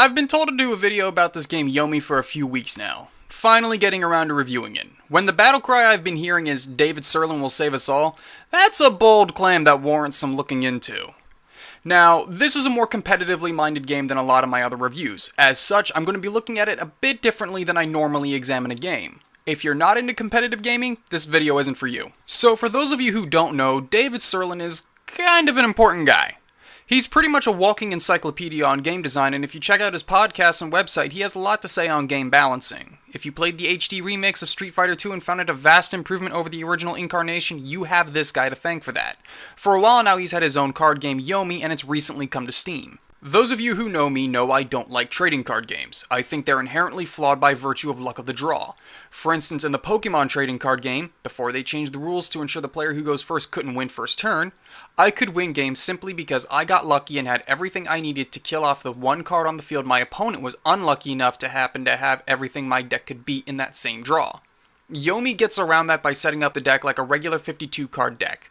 I've been told to do a video about this game Yomi for a few weeks now. Finally getting around to reviewing it. When the battle cry I've been hearing is David Sirlin will save us all, that's a bold claim that warrants some looking into. Now, this is a more competitively minded game than a lot of my other reviews. As such, I'm going to be looking at it a bit differently than I normally examine a game. If you're not into competitive gaming, this video isn't for you. So for those of you who don't know, David Sirlin is kind of an important guy. He's pretty much a walking encyclopedia on game design, and if you check out his podcast and website, he has a lot to say on game balancing. If you played the HD remix of Street Fighter 2 and found it a vast improvement over the original incarnation, you have this guy to thank for that. For a while now, he's had his own card game, Yomi, and it's recently come to Steam. Those of you who know me know I don't like trading card games. I think they're inherently flawed by virtue of luck of the draw. For instance, in the Pokemon trading card game, before they changed the rules to ensure the player who goes first couldn't win first turn, I could win games simply because I got lucky and had everything I needed to kill off the one card on the field my opponent was unlucky enough to happen to have everything my deck could beat in that same draw. Yomi gets around that by setting up the deck like a regular 52 card deck.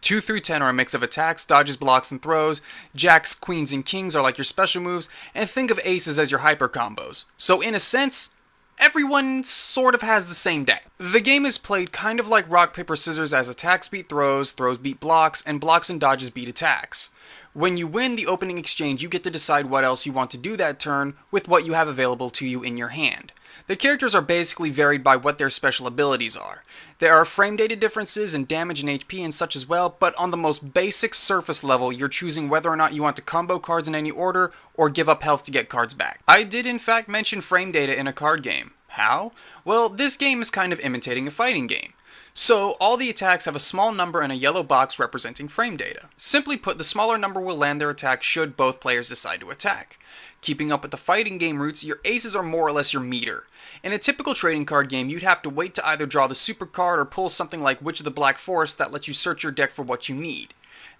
2 through 10 are a mix of attacks, dodges, blocks, and throws. Jacks, queens, and kings are like your special moves, and think of aces as your hyper combos. So in a sense, everyone sort of has the same deck. The game is played kind of like rock, paper, scissors as attacks beat throws, throws beat blocks, and blocks and dodges beat attacks. When you win the opening exchange, you get to decide what else you want to do that turn with what you have available to you in your hand. The characters are basically varied by what their special abilities are. There are frame data differences in damage and HP and such as well, but on the most basic surface level, you're choosing whether or not you want to combo cards in any order or give up health to get cards back. I did in fact mention frame data in a card game. How? Well, this game is kind of imitating a fighting game. So, all the attacks have a small number and a yellow box representing frame data. Simply put, the smaller number will land their attack should both players decide to attack. Keeping up with the fighting game roots, your aces are more or less your meter. In a typical trading card game, you'd have to wait to either draw the super card or pull something like Witch of the Black Forest that lets you search your deck for what you need.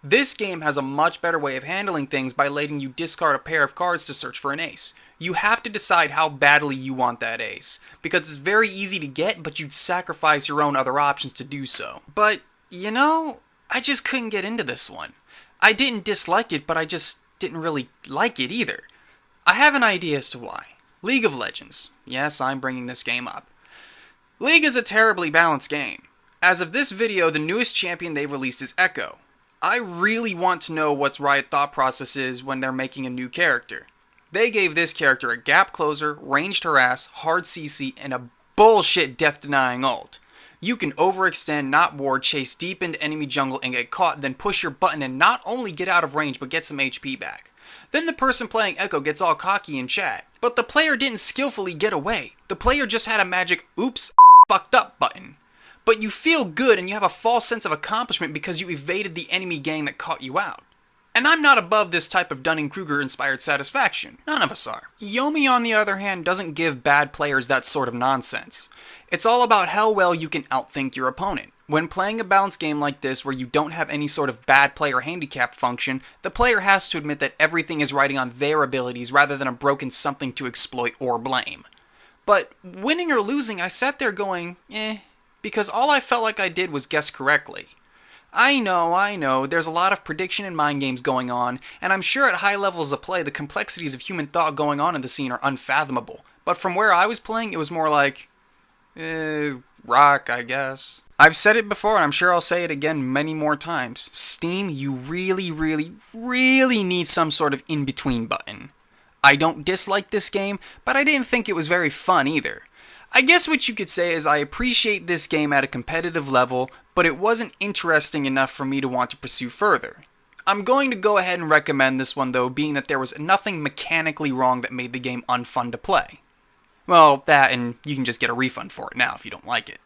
This game has a much better way of handling things by letting you discard a pair of cards to search for an ace. You have to decide how badly you want that ace, because it's very easy to get, but you'd sacrifice your own other options to do so. But, I just couldn't get into this one. I didn't dislike it, but I just didn't really like it either. I have an idea as to why. League of Legends. Yes, I'm bringing this game up. League is a terribly balanced game. As of this video, the newest champion they've released is Echo. I really want to know what Riot thought process is when they're making a new character. They gave this character a gap closer, ranged harass, hard CC, and a bullshit death-denying ult. You can overextend, not ward, chase deep into enemy jungle and get caught, then push your button and not only get out of range but get some HP back. Then the person playing Echo gets all cocky in chat. But the player didn't skillfully get away. The player just had a magic oops, fucked up button. But you feel good and you have a false sense of accomplishment because you evaded the enemy gang that caught you out. And I'm not above this type of Dunning-Kruger inspired satisfaction. None of us are. Yomi, on the other hand, doesn't give bad players that sort of nonsense. It's all about how well you can outthink your opponent. When playing a balanced game like this where you don't have any sort of bad player handicap function, the player has to admit that everything is riding on their abilities rather than a broken something to exploit or blame. But winning or losing, I sat there going, because all I felt like I did was guess correctly. I know, there's a lot of prediction and mind games going on, and I'm sure at high levels of play the complexities of human thought going on in the scene are unfathomable. But from where I was playing, it was more like, rock, I guess. I've said it before, and I'm sure I'll say it again many more times. Steam, you really need some sort of in-between button. I don't dislike this game, but I didn't think it was very fun either. I guess what you could say is I appreciate this game at a competitive level, but it wasn't interesting enough for me to want to pursue further. I'm going to go ahead and recommend this one though, being that there was nothing mechanically wrong that made the game unfun to play. Well, that and you can just get a refund for it now if you don't like it.